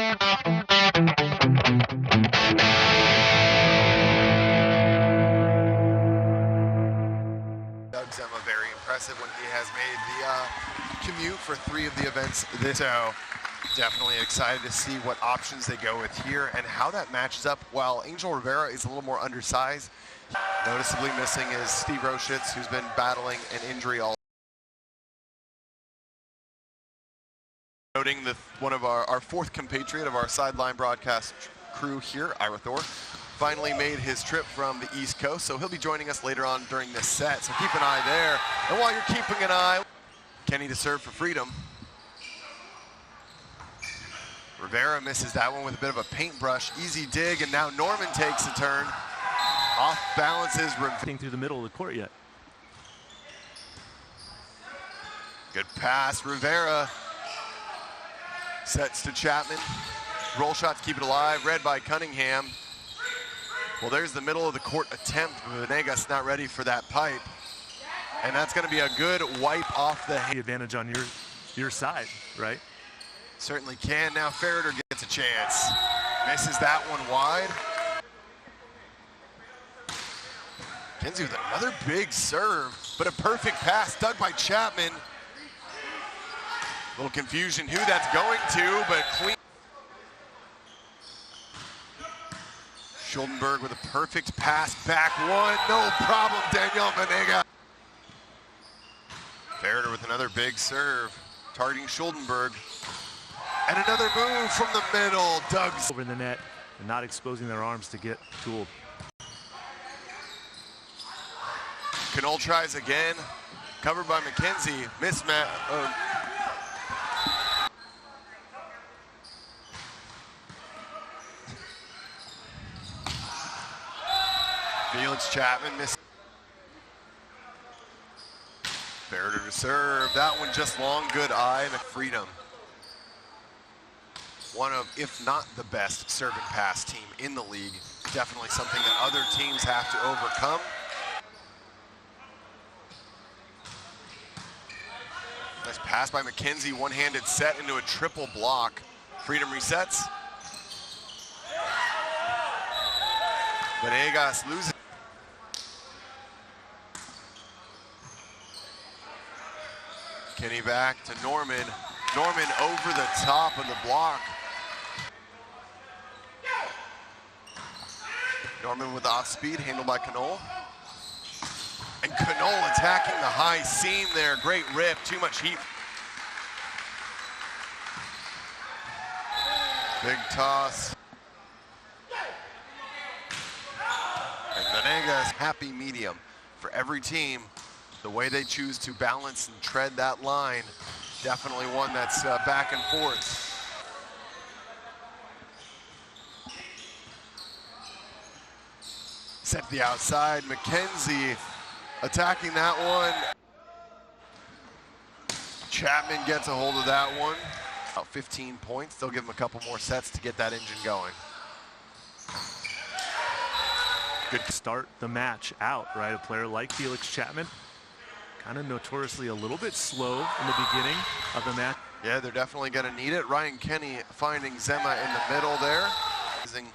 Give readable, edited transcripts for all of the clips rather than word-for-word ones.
Zema very impressive when he has made the commute for 3 of the events this. So definitely excited to see what options they go with here and how that matches up. While Angel Rivera is a little more undersized, noticeably missing is Steve Roschitz, who's been battling an injury all. Noting one of our 4th compatriot of our sideline broadcast crew here, Ira Thor, finally made his trip from the East Coast, so he'll be joining us later on during this set, so keep an eye there. And while you're keeping an eye, Kenny to serve for freedom. Rivera misses that one with a bit of a paintbrush, easy dig, and now Norman takes a turn. Off balances. Through the middle of the court yet. Good pass, Rivera. Sets to Chapman. Roll shot to keep it alive, read by Cunningham. Well, there's the middle of the court attempt. Venegas not ready for that pipe. And that's going to be a good wipe off the advantage on your side, right? Certainly can. Now Ferreter gets a chance. Misses that one wide. Kenzie with another big serve, but a perfect pass dug by Chapman. A little confusion who that's going to, but clean. Schuldenberg with a perfect pass, back one, no problem, Daniel Venegas. Ferreter with another big serve, targeting Schuldenberg. And another move from the middle, Doug's over the net and not exposing their arms to get tooled. Knoll tries again, covered by McKenzie, mismatch. Felix Chapman missed. Ferreter to serve. That one just long, good eye, and freedom. One of, if not the best, serve and pass team in the league. Definitely something that other teams have to overcome. Nice pass by McKenzie, one-handed set into a triple block. Freedom resets. Venegas loses. Kenny back to Norman. Norman over the top of the block. Norman with off speed, handled by Knoll. And Knoll attacking the high seam there. Great rip, too much heat. Big toss. And Venegas, happy medium for every team. The way they choose to balance and tread that line, definitely one that's back and forth. Set to the outside, McKenzie attacking that one. Chapman gets a hold of that one. About 15 points, they'll give him a couple more sets to get that engine going. Good to start the match out, right? A player like Felix Chapman, kind of notoriously a little bit slow in the beginning of the match. Yeah, they're definitely going to need it. Ryan Kenny finding Zema in the middle there. Using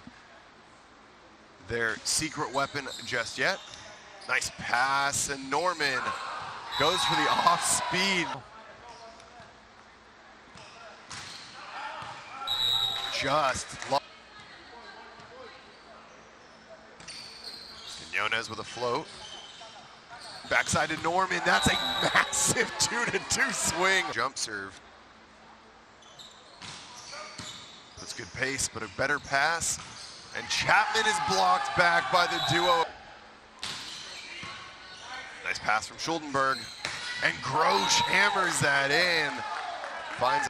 their secret weapon just yet. Nice pass, and Norman goes for the off speed. Just Quinones with a float. Backside to Norman, that's a massive 2-2 swing. Jump serve. That's good pace, but a better pass. And Chapman is blocked back by the duo. Nice pass from Schuldenberg. And Grosch hammers that in. Finds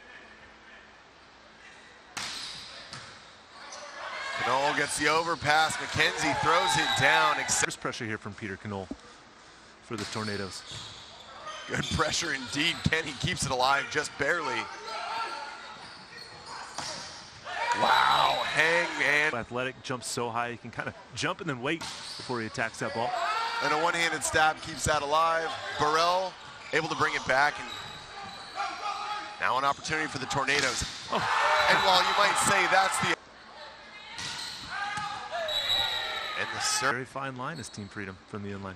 Knoll gets the overpass. McKenzie throws it down. There's pressure here from Peter Knoll for the Tornadoes. Good pressure indeed. Kenny keeps it alive just barely. Wow, hangman. Athletic, jumps so high, he can kind of jump and then wait before he attacks that ball. And a one-handed stab keeps that alive. Burrell able to bring it back. And now an opportunity for the Tornadoes. Oh. And while you might say that's the... And the Very fine line is Team Freedom from the inline.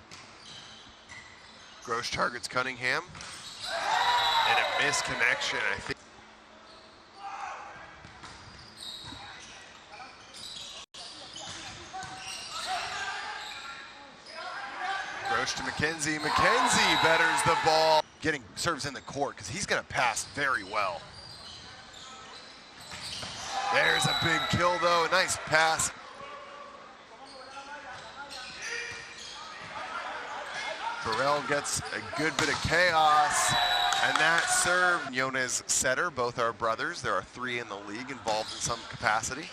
Grosh targets Cunningham. And a misconnection, I think. Grosh to McKenzie. McKenzie betters the ball. Getting serves in the court because he's going to pass very well. There's a big kill, though. A nice pass. Burrell gets a good bit of chaos. And that serve, Yones Setter, both are brothers. There are 3 in the league involved in some capacity.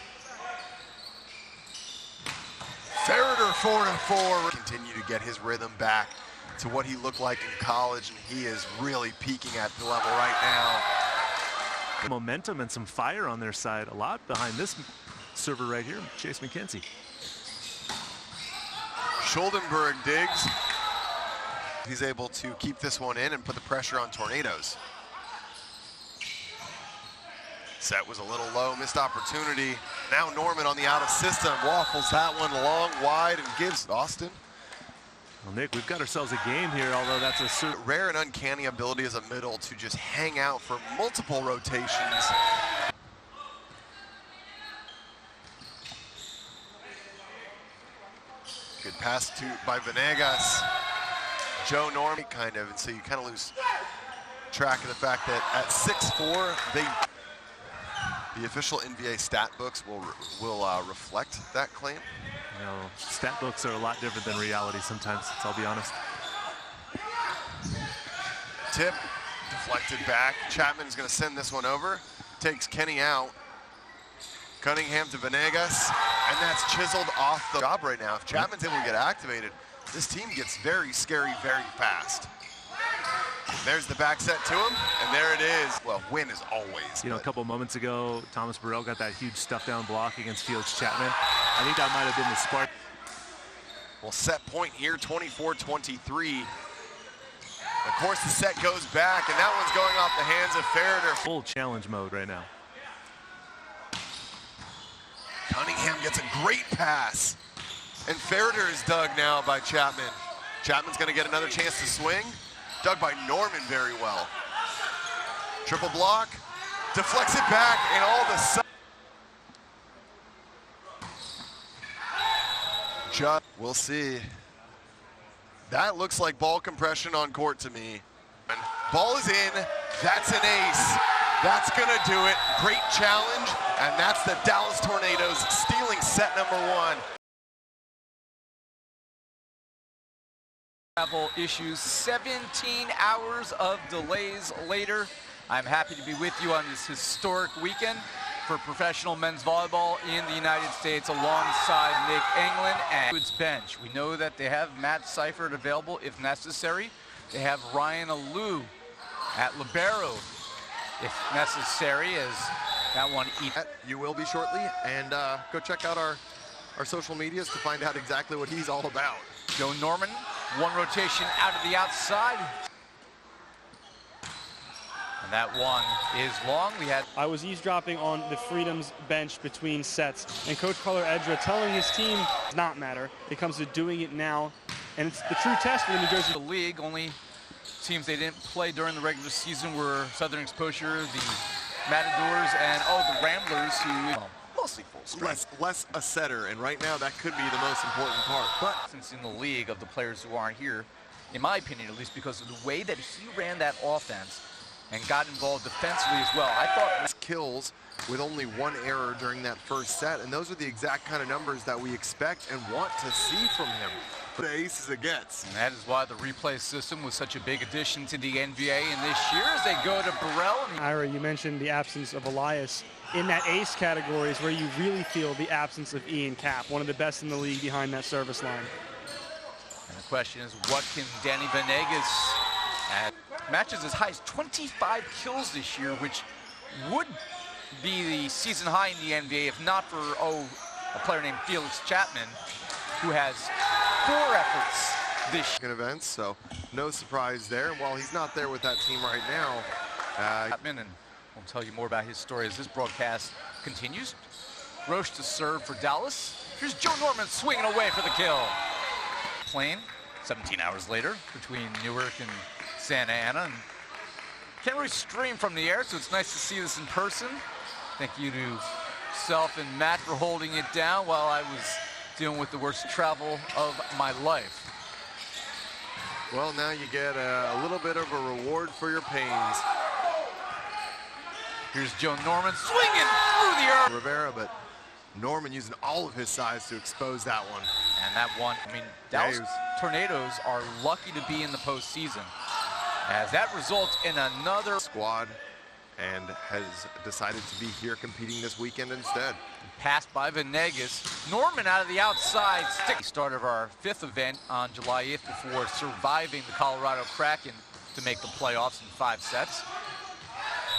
Ferreter 4-4. Continue to get his rhythm back to what he looked like in college, and he is really peaking at the level right now. Momentum and some fire on their side. A lot behind this server right here, Chase McKenzie. Schuldenberg digs. He's able to keep this one in and put the pressure on Tornadoes. Set was a little low, missed opportunity. Now Norman on the out of system, waffles that one long, wide, and gives Austin. Well, Nick, we've got ourselves a game here, although that's a rare and uncanny ability as a middle to just hang out for multiple rotations. Good pass by Venegas. Joe Norman kind of, and so you kind of lose track of the fact that at 6'4", the official NVA stat books will reflect that claim. You know, stat books are a lot different than reality sometimes, I'll be honest. Tip, deflected back. Chapman's going to send this one over. Takes Kenny out. Cunningham to Venegas, and that's chiseled off the job right now. If Chapman's able to get activated, this team gets very scary very fast. There's the back set to him, and there it is. Well, win is always. You know, a couple moments ago, Thomas Burrell got that huge stuff down block against Felix Chapman. I think that might have been the spark. Well, set point here, 24-23. Of course, the set goes back, and that one's going off the hands of Ferreter. Full challenge mode right now. Cunningham gets a great pass. And Ferreter is dug now by Chapman. Chapman's going to get another chance to swing. Dug by Norman very well. Triple block. Deflects it back, and all of a sudden. We'll see. That looks like ball compression on court to me. Ball is in. That's an ace. That's going to do it. Great challenge. And that's the Dallas Tornadoes stealing set number 1. Travel issues, 17 hours of delays later. I'm happy to be with you on this historic weekend for professional men's volleyball in the United States alongside Nick Englund and its bench. We know that they have Matt Seifert available if necessary. They have Ryan Alou at libero if necessary, as that one eats. You will be shortly, and go check out our social medias to find out exactly what he's all about. Joe Norman, one rotation out of the outside. And that one is long. I was eavesdropping on the Freedom's bench between sets, and Coach Carlo Edra telling his team does not matter. It comes to doing it now, and it's the true test for the New Jersey. The league, only teams they didn't play during the regular season were Southern Exposure, the Matadors, and the Ramblers, who mostly full strength. Less a setter, and right now that could be the most important part. But since in the league of the players who aren't here, in my opinion at least, because of the way that he ran that offense and got involved defensively as well. I thought kills with only 1 error during that first set, and those are the exact kind of numbers that we expect and want to see from him. The ace as it gets. And that is why the replay system was such a big addition to the NVA in this year as they go to Burrell. Ira, you mentioned the absence of Elias. In that ace category is where you really feel the absence of Ian Cap, one of the best in the league behind that service line. And the question is, what can Danny Venegas add? Matches as high as 25 kills this year, which would be the season high in the NBA if not for, a player named Felix Chapman, who has 4 efforts this year. Events, so no surprise there. While he's not there with that team right now, Chapman and We'll tell you more about his story as this broadcast continues. Roche to serve for Dallas. Here's Joe Norman swinging away for the kill. Plane, 17 hours later, between Newark and Santa Ana. And can't really stream from the air, so it's nice to see this in person. Thank you to Self and Matt for holding it down while I was dealing with the worst travel of my life. Well, now you get a little bit of a reward for your pains. Here's Joe Norman swinging through the air. Rivera, but Norman using all of his size to expose that one. And that one, I mean, Dallas Tornadoes are lucky to be in the postseason, as that results in another squad and has decided to be here competing this weekend instead. Passed by Venegas. Norman out of the outside stick. Start of our 5th event on July 8th before surviving the Colorado Kraken to make the playoffs in 5 sets.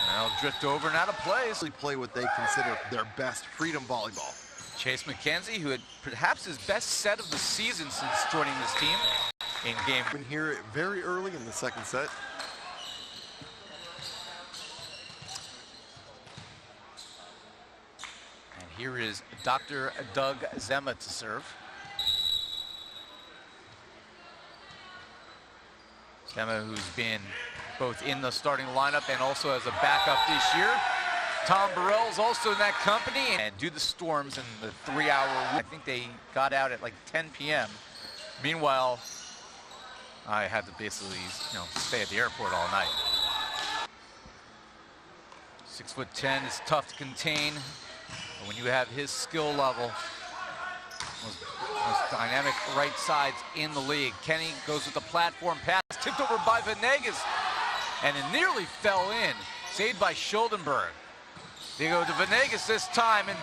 Now drift over and out of play. Play what they consider their best freedom volleyball. Chase McKenzie, who had perhaps his best set of the season since joining this team in game. Been here very early in the second set. And here is Dr. Doug Zema to serve. Zema, who's been both in the starting lineup and also as a backup this year. Tom Burrell's also in that company. And due to the storms and the 3-hour, I think they got out at like 10 p.m. Meanwhile, I had to basically, stay at the airport all night. 6'10" is tough to contain. But when you have his skill level, most dynamic right sides in the league. Kenny goes with the platform pass, tipped over by Venegas, and it nearly fell in. Saved by Schuldenberg. They go to Venegas this time, and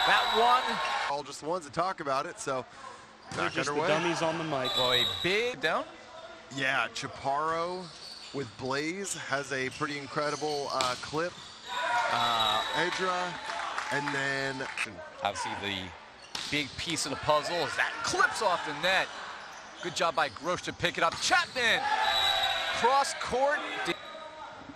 that one. All just the ones that talk about it, so they're just the dummies on the mic. Well, a big down. Yeah, Chaparro with Blaze has a pretty incredible clip. Edra, and then obviously the big piece of the puzzle is that clips off the net. Good job by Grosh to pick it up. Chapman, cross court.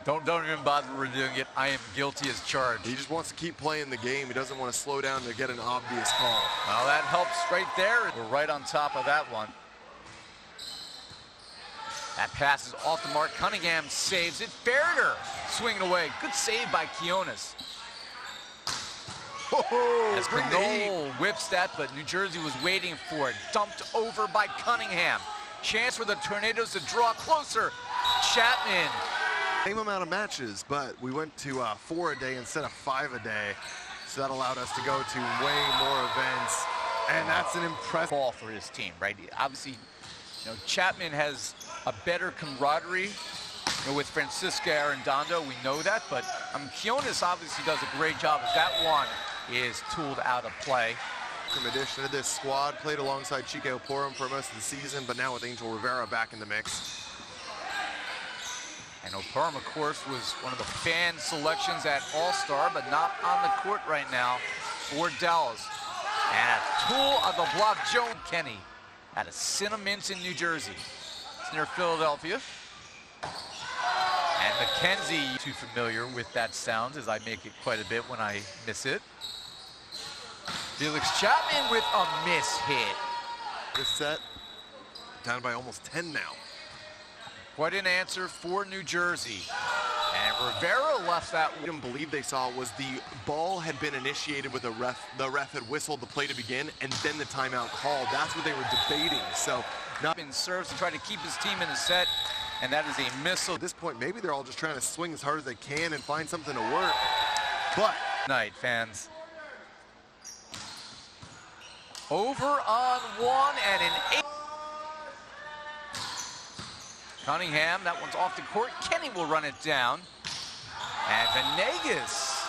Don't even bother redoing it. I am guilty as charged. He just wants to keep playing the game. He doesn't want to slow down to get an obvious call. Well, that helps right there. We're right on top of that one. That pass is off the mark. Cunningham saves it. Ferreter swinging away. Good save by Kionis. As Knoll whips that, but New Jersey was waiting for it. Dumped over by Cunningham. Chance for the Tornadoes to draw closer. Chapman. Same amount of matches, but we went to 4 a day instead of 5 a day. So that allowed us to go to way more events. And that's an impressive ball for his team, right? Obviously, Chapman has a better camaraderie with Francisco Arredondo. We know that, but Kionis obviously does a great job as that one is tooled out of play. In addition to this squad, played alongside Chico Porum for most of the season, but now with Angel Rivera back in the mix. And O'Porum, of course, was one of the fan selections at All-Star, but not on the court right now for Dallas. And a tool of the block, Joe Kenny, out of Cinnamints in New Jersey. It's near Philadelphia. And McKenzie, too familiar with that sound, as I make it quite a bit when I miss it. Felix Chapman with a miss hit. This set, down by almost 10 now. Quite an answer for New Jersey. And Rivera left that. I didn't believe they saw was the ball had been initiated with a ref. The ref had whistled the play to begin, and then the timeout called. That's what they were debating. So, not been serves to try to keep his team in the set, and that is a missile. At this point, maybe they're all just trying to swing as hard as they can and find something to work. But night, fans. Over on 1 and an 8. Cunningham, that one's off the court. Kenny will run it down. And Venegas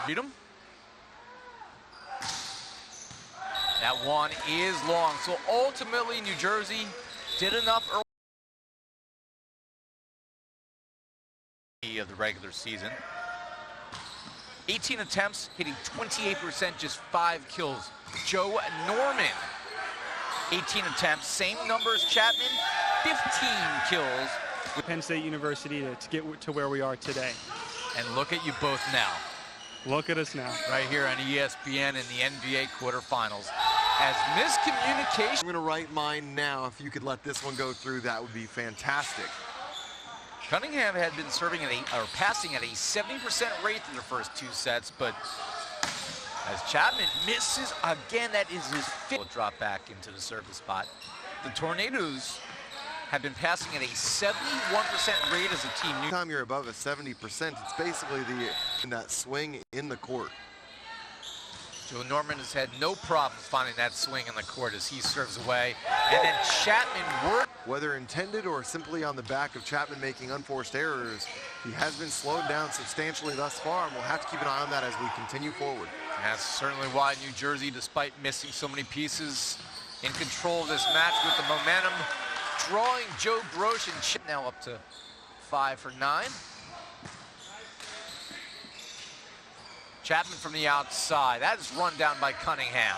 beat him. That one is long. So ultimately, New Jersey did enough early of the regular season. 18 attempts, hitting 28%, just 5 kills. Joe Norman, 18 attempts, same number as Chapman, 15 kills. Penn State University to get to where we are today. And look at you both now. Look at us now. Right here on ESPN in the NVA quarterfinals. As miscommunication. I'm gonna write mine now. If you could let this one go through, that would be fantastic. Cunningham had been serving at passing at a 70% rate through the first 2 sets, but as Chapman misses again, that is his fifth. Will drop back into the service spot. The Tornadoes have been passing at a 71% rate as a team. Anytime you're above a 70%, it's basically that swing in the court. Joe Norman has had no problems finding that swing in the court as he serves away. And then Chapman worked. Whether intended or simply on the back of Chapman making unforced errors, he has been slowed down substantially thus far, and we'll have to keep an eye on that as we continue forward. That's certainly why New Jersey, despite missing so many pieces, in control of this match with the momentum, drawing Joe Grosh and Chip now up to 5 for 9. Chapman from the outside. That is run down by Cunningham.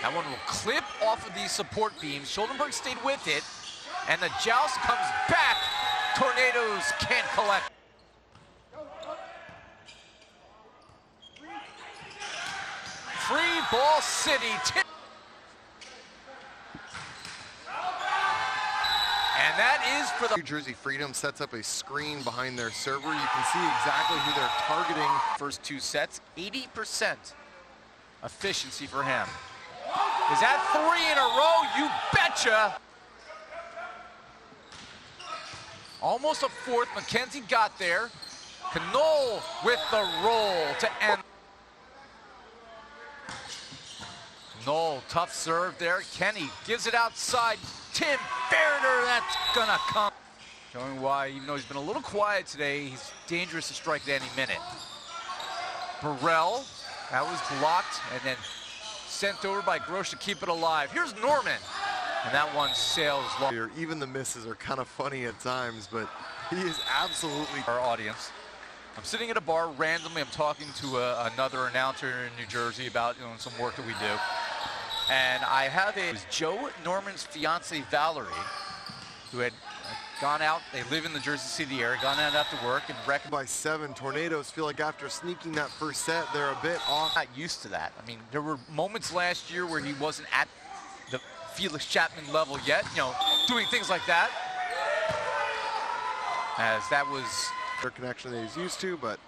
That one will clip off of these support beams. Schuldenberg stayed with it, and the joust comes back. Tornadoes can't collect. Free ball city. And that is for the New Jersey Freedom sets up a screen behind their server. You can see exactly who they're targeting. first 2 sets. 80% efficiency for him. Is that 3 in a row? You betcha. Almost a 4th. McKenzie got there. Knoll with the roll to end. Knoll, tough serve there. Kenny gives it outside. Tim Ferreter, that's gonna come. Showing why, even though he's been a little quiet today, he's dangerous to strike at any minute. Burrell, that was blocked and then sent over by Grosh to keep it alive. Here's Norman, and that one sails long. Even the misses are kind of funny at times, but he is absolutely... Our audience. I'm sitting at a bar randomly. I'm talking to another announcer in New Jersey about some work that we do. And I have Joe Norman's fiance Valerie, who had gone out. They live in the Jersey City area, gone out after work and wrecked by 7. Tornadoes feel like after sneaking that first set, they're a bit off. Not used to that. I mean, there were moments last year where he wasn't at the Felix Chapman level yet, doing things like that. As that was their connection that he's used to, but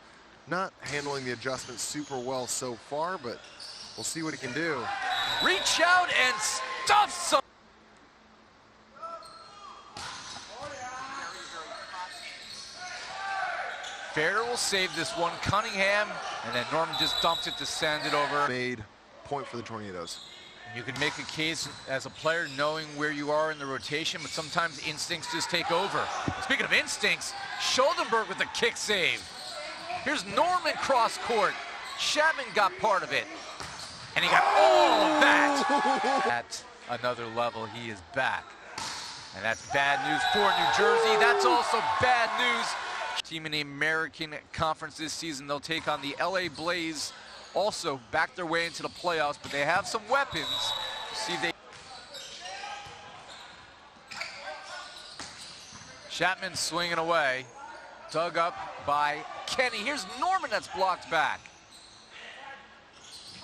not handling the adjustments super well so far, but we'll see what he can do. Reach out and stuff some. Ferrer will save this one. Cunningham, and then Norman just dumps it to send it over. Made point for the Tornadoes. You can make a case as a player knowing where you are in the rotation, but sometimes instincts just take over. Speaking of instincts, Schuldenberg with the kick save. Here's Norman cross court. Chapman got part of it. And he got all of that. At another level, he is back. And that's bad news for New Jersey. That's also bad news. Team in the American Conference this season, they'll take on the LA Blaze. Also back their way into the playoffs, but they have some weapons. See if they... Chapman swinging away. Dug up by Kenny. Here's Norman that's blocked back.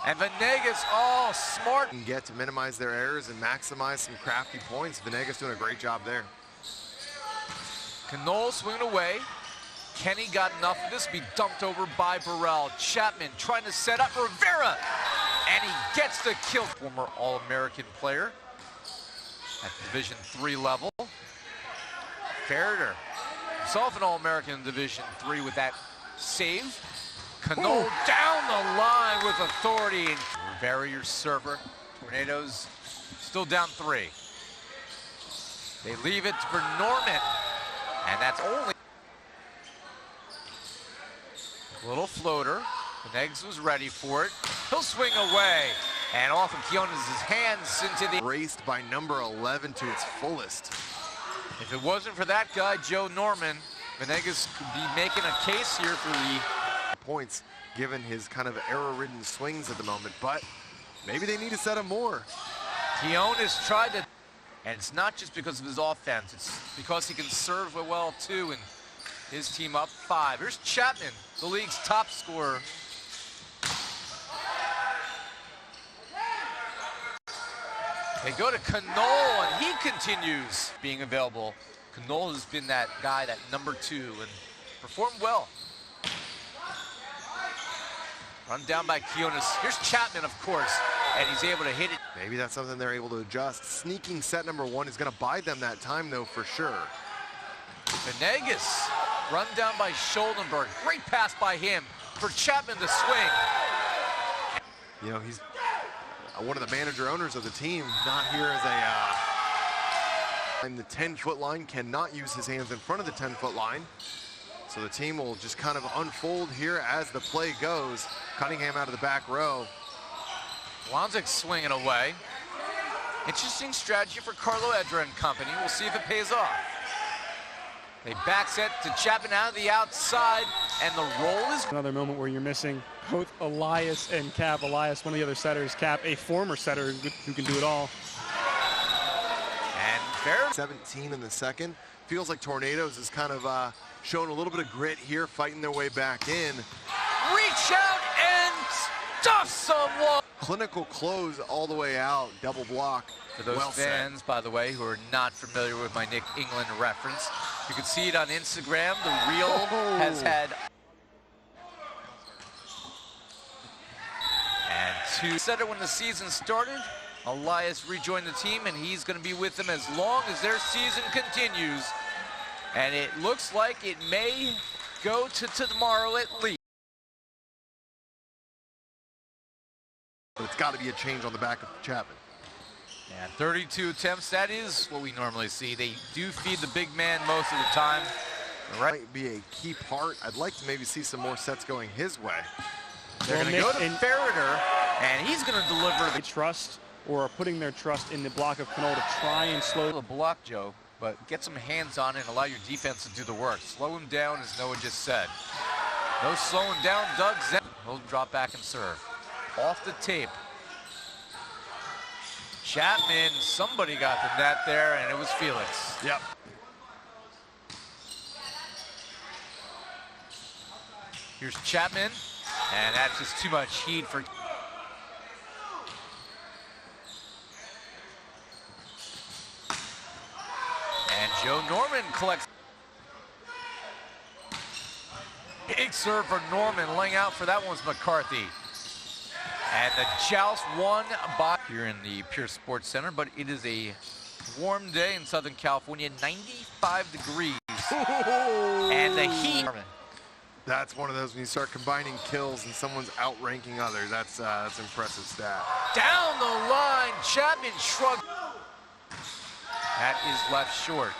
And Venegas, oh, smart. And get to minimize their errors and maximize some crafty points. Venegas doing a great job there. Knoll swinging away. Kenny got enough of this to be dumped over by Burrell. Chapman trying to set up Rivera. And he gets the kill. Former All-American player at Division III level. Ferreter, himself an All-American in Division III with that save. Knoll down the line with authority. Rivera, your server. Tornadoes still down 3. They leave it for Norman. And that's only a little floater. Venegas was ready for it. He'll swing away. And off of Keona's hands into the... Raced by number 11 to its fullest. If it wasn't for that guy, Joe Norman, Venegas could be making a case here for the... points given his kind of error-ridden swings at the moment, but maybe they need to set him more. Keona's tried to... And it's not just because of his offense. It's because he can serve well, too. And His team up 5. Here's Chapman, the league's top scorer. They go to Knoll, and he continues being available. Knoll has been that guy, that number 2, and performed well. Run down by Kionis. Here's Chapman, of course, and he's able to hit it. Maybe that's something they're able to adjust. Sneaking set number 1 is going to buy them that time, though, for sure. Venegas, run down by Scholdenberg. Great pass by him for Chapman to swing. You know, he's one of the manager owners of the team, not here as a and the 10-foot line, cannot use his hands in front of the 10-foot line. So the team will just kind of unfold here as the play goes. Cunningham out of the back row. Lonzik swinging away. Interesting strategy for Carlo Edra and company. We'll see if it pays off. They back set to Chapman out of the outside, and the roll is... Another moment where you're missing both Elias and Cap. Elias, one of the other setters. Cap, a former setter who can do it all. And fair. 17 in the second. Feels like Tornadoes is kind of showing a little bit of grit here, fighting their way back in. Reach out and stuff someone. Clinical close all the way out, double block. For those fans, by the way, who are not familiar with my Nick England reference, you can see it on Instagram. The reel has had... And 2 setter when the season started. Elias rejoined the team, and he's going to be with them as long as their season continues. And it looks like it may go to tomorrow at least. But it's got to be a change on the back of Chapman. And 32 attempts, that is what we normally see. They do feed the big man most of the time. Right. Might be a key part. I'd like to maybe see some more sets going his way. They're going to go to Ferreter, and he's going to deliver. They trust or are putting their trust in the block of Knoll to try and slow the block, Joe, but get some hands on it and allow your defense to do the work. Slow him down, as Noah just said. No slowing down Doug Zen. He'll drop back and serve. Off the tape. Chapman, somebody got the net there, and it was Felix. Yep. Here's Chapman, and that's just too much heat for... And Joe Norman collects. Big serve for Norman, laying out for that one's McCarthy. And the joust won by here in the Pierce Sports Center, but it is a warm day in Southern California, 95 degrees. And the heat. That's one of those when you start combining kills and someone's outranking others. That's an impressive stat. Down the line, Chapman shrugged. That is left short.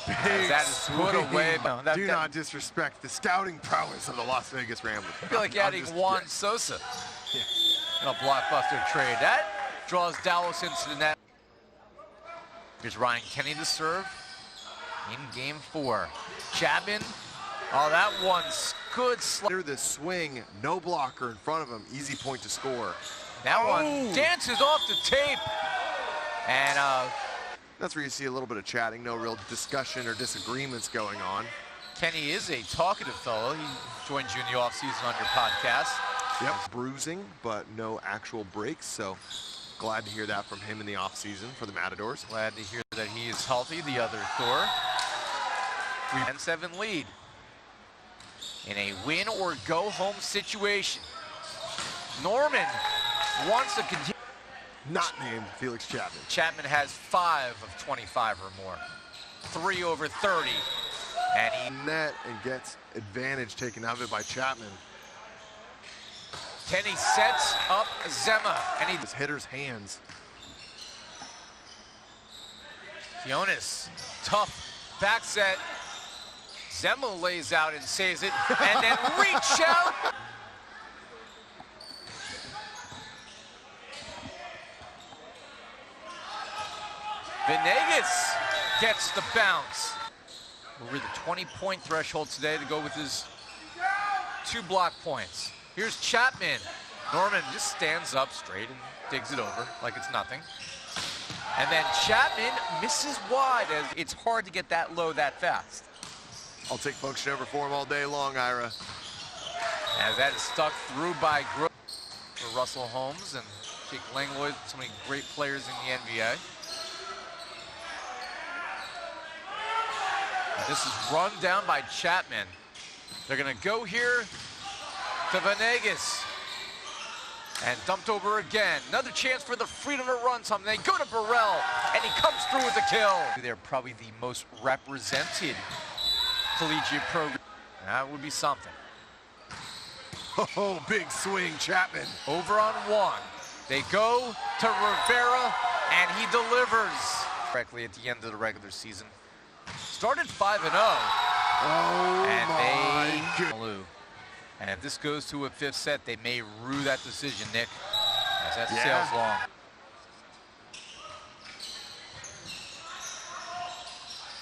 That is put away. Do not disrespect the scouting prowess of the Las Vegas Ramblers. I feel like adding Juan Sosa. Yeah. A blockbuster trade. That draws Dallas into the net. Here's Ryan Kenny to serve in game 4. Chapman. Oh, that one's good. Near the swing, no blocker in front of him. Easy point to score. That one dances off the tape. And that's where you see a little bit of chatting, no real discussion or disagreements going on. Kenny is a talkative fellow. He joins you in the offseason on your podcast. Yep, bruising, but no actual breaks, so glad to hear that from him in the offseason for the Matadors. Glad to hear that he is healthy, the other Thor. 3-7 lead in a win or go home situation. Norman wants to continue. Not named Felix Chapman. Chapman has 5 of 25 or more. 3 over 30. And he net and gets advantage taken out of it by Chapman. Kenny sets up Zema. And he his hitter's hands. Kionis, tough back set. Zema lays out and saves it. And then reach out. Venegas gets the bounce. Over the 20-point threshold today to go with his 2 block points. Here's Chapman. Norman just stands up straight and digs it over like it's nothing. And then Chapman misses wide, as it's hard to get that low that fast. I'll take function over for him all day long, Ira. As that is stuck through by Gross for Russell Holmes and Jake Langlois, so many great players in the NVA. And this is run down by Chapman. They're gonna go here to Venegas. And dumped over again. Another chance for the Freedom to run something. They go to Burrell, and he comes through with a kill. They're probably the most represented collegiate program. That would be something. Oh, big swing, Chapman. Over on one. They go to Rivera, and he delivers. Correctly at the end of the regular season. Started 5-0. Oh, and my goodness. And if this goes to a fifth set, they may rue that decision, Nick, as that sails long.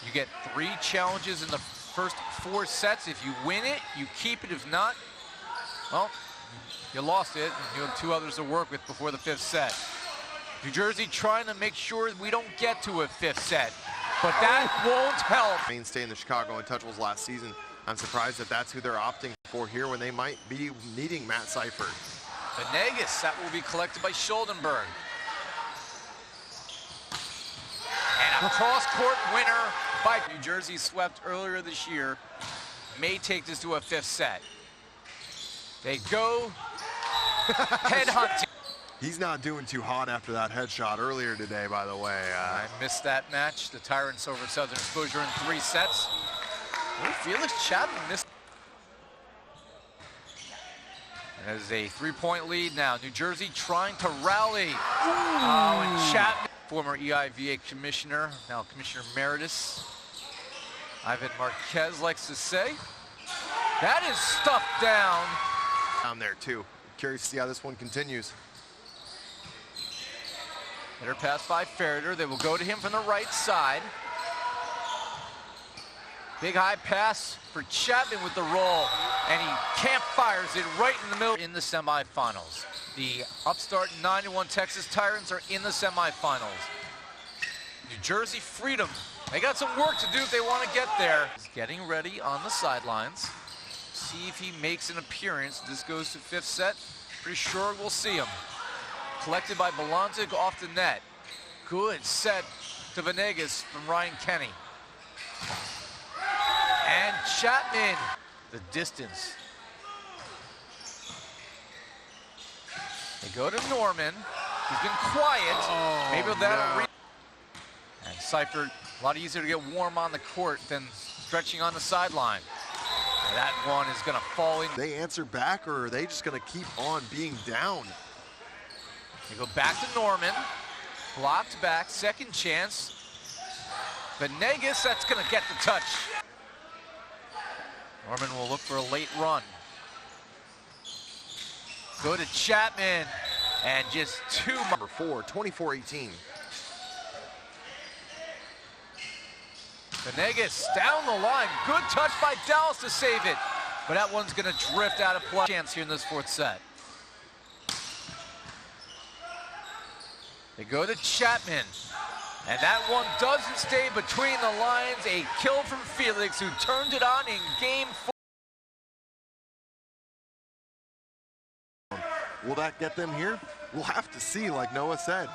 You get 3 challenges in the first 4 sets. If you win it, you keep it. If not, well, you lost it. You have 2 others to work with before the 5th set. New Jersey trying to make sure we don't get to a 5th set, but that won't help. Mainstay in the Chicago Untouchables last season. I'm surprised that that's who they're opting for here when they might be needing Matt Seifert. Venegas, that will be collected by Schuldenberg. And a cross-court winner by New Jersey, swept earlier this year. May take this to a 5th set. They go headhunting. He's not doing too hot after that headshot earlier today, by the way. I missed that match. The Tyrants over Southern Exposure in 3 sets. Oh, Felix Chapman missed. There's a 3-point lead now. New Jersey trying to rally. Oh, and Chapman, former EIVA commissioner, now Commissioner Emeritus, Ivan Marquez likes to say. That is stuffed down. Down there, too. Curious to see how this one continues. Better pass by Ferreter. They will go to him from the right side. Big high pass for Chapman with the roll, and he camp fires it right in the middle in the semifinals. The upstart 9-1 Texas Tyrants are in the semifinals. New Jersey Freedom, they got some work to do if they want to get there. He's getting ready on the sidelines. See if he makes an appearance. This goes to 5th set. Pretty sure we'll see him. Collected by Belantic off the net. Good set to Venegas from Ryan Kenny. And Chapman, the distance. They go to Norman. He's been quiet. Oh, maybe that'll no. And Seifert, a lot easier to get warm on the court than stretching on the sideline. And that one is going to fall in. They answer back, or are they just going to keep on being down? They go back to Norman. Blocked back, second chance. Venegas, that's going to get the touch. Norman will look for a late run. Go to Chapman, and just 2. Number 4, 24-18. Venegas down the line. Good touch by Dallas to save it. But that one's going to drift out of play. Chance here in this 4th set. They go to Chapman. And that one doesn't stay between the lines. A kill from Felix, who turned it on in game 4. Will that get them here? We'll have to see, like Noah said.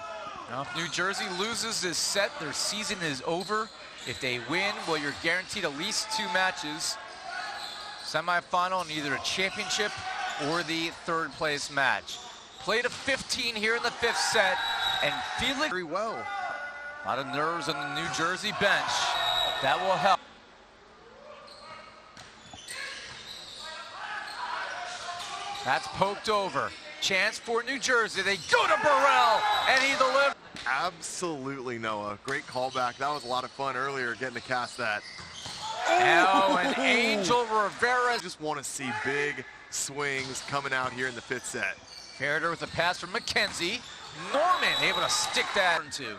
Now, if New Jersey loses this set, their season is over. If they win, well, you're guaranteed at least 2 matches. Semifinal and either a championship or the 3rd place match. Played a 15 here in the 5th set, and Felix Very well. A lot of nerves on the New Jersey bench. That will help. That's poked over. Chance for New Jersey. They go to Burrell, and he delivers. Absolutely, Noah. Great callback. That was a lot of fun earlier getting to cast that. Oh, and Angel Rivera. Just want to see big swings coming out here in the 5th set. Ferreter with a pass from McKenzie. Norman able to stick that into.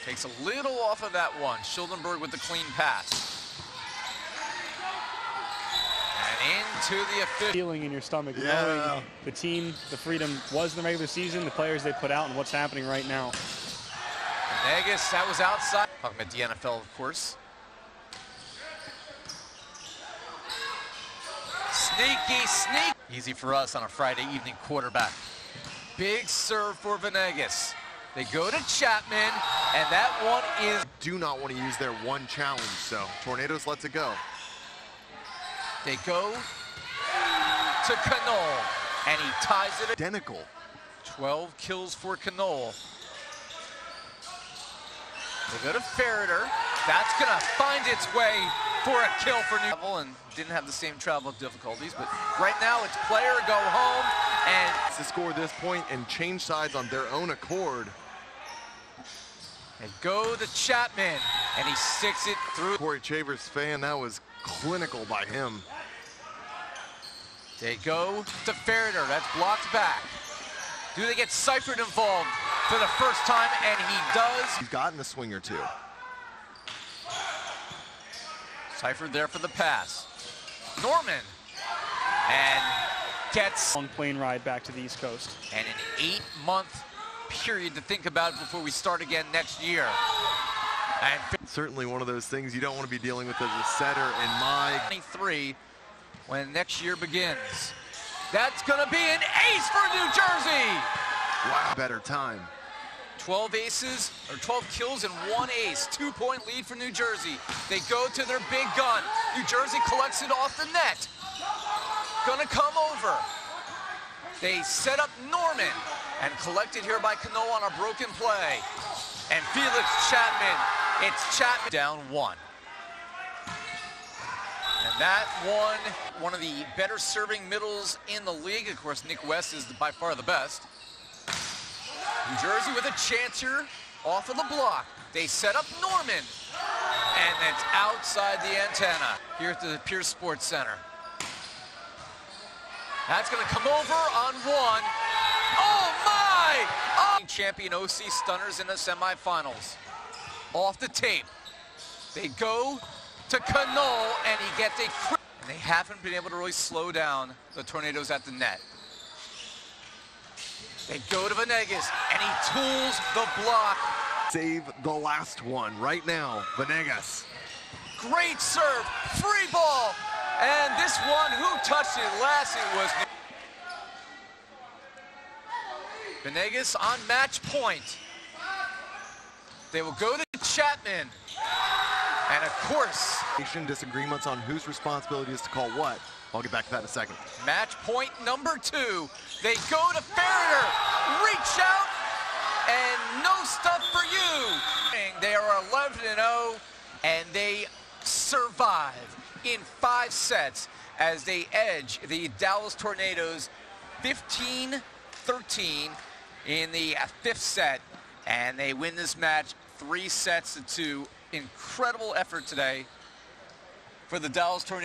Takes a little off of that one. Schuldenberg with the clean pass. And into the official. Feeling in your stomach, Yeah. knowing the team, the Freedom was in the regular season, the players they put out, and what's happening right now. Venegas, that was outside. Talking about the NFL, of course. Sneaky, sneak. Easy for us on a Friday evening quarterback. Big serve for Venegas. They go to Chapman, and that one is. Do not want to use their one challenge, so Tornadoes lets it go. They go to Canole, and he ties it. Identical. 12 kills for Canole. They go to Ferreter. That's gonna find its way for a kill for New and didn't have the same travel difficulties, but right now it's player go home and To score this point and change sides on their own accord. they go to Chapman, and he sticks it through. Corey Chavers fan, that was clinical by him. They go to Ferreter. That's blocked back. Do they get Seifert involved for the first time? And he does. He's gotten a swing or two. Seifert there for the pass. Norman. And gets. Long plane ride back to the East Coast. And an 8-month period to think about before we start again next year. And Certainly one of those things you don't want to be dealing with as a setter in my 23 when next year begins. That's gonna be an ace for New Jersey. wow, better time. 12 aces, or 12 kills and 1 ace. 2-point lead for New Jersey. They go to their big gun. New Jersey collects it off the net. Gonna come over. They set up Norman and collected here by Cano on a broken play. And Felix Chapman, it's Chapman down 1. And that one of the better serving middles in the league. Of course, Nick West is by far the best. New Jersey with a chance here off of the block. They set up Norman. And it's outside the antenna here at the Pierce Sports Center. That's going to come over on 1. Oh, my! Oh. Champion OC Stunners in the semifinals. Off the tape. They go to Canole, and he gets a quick. And they haven't been able to really slow down the Tornadoes at the net. They go to Venegas, and he tools the block. Save the last one right now, Venegas. Great serve, free ball. And this one, who touched it last? It was Venegas on match point. They will go to Chapman. And of course, Disagreements on whose responsibility is to call what. I'll get back to that in a second. match point number 2. They go to Ferreter. Reach out, and no stuff for you. They are 11-0, and they survive in 5 sets as they edge the Dallas Tornadoes 15-13 in the 5th set, and they win this match 3-2. Incredible effort today for the Dallas Tornadoes.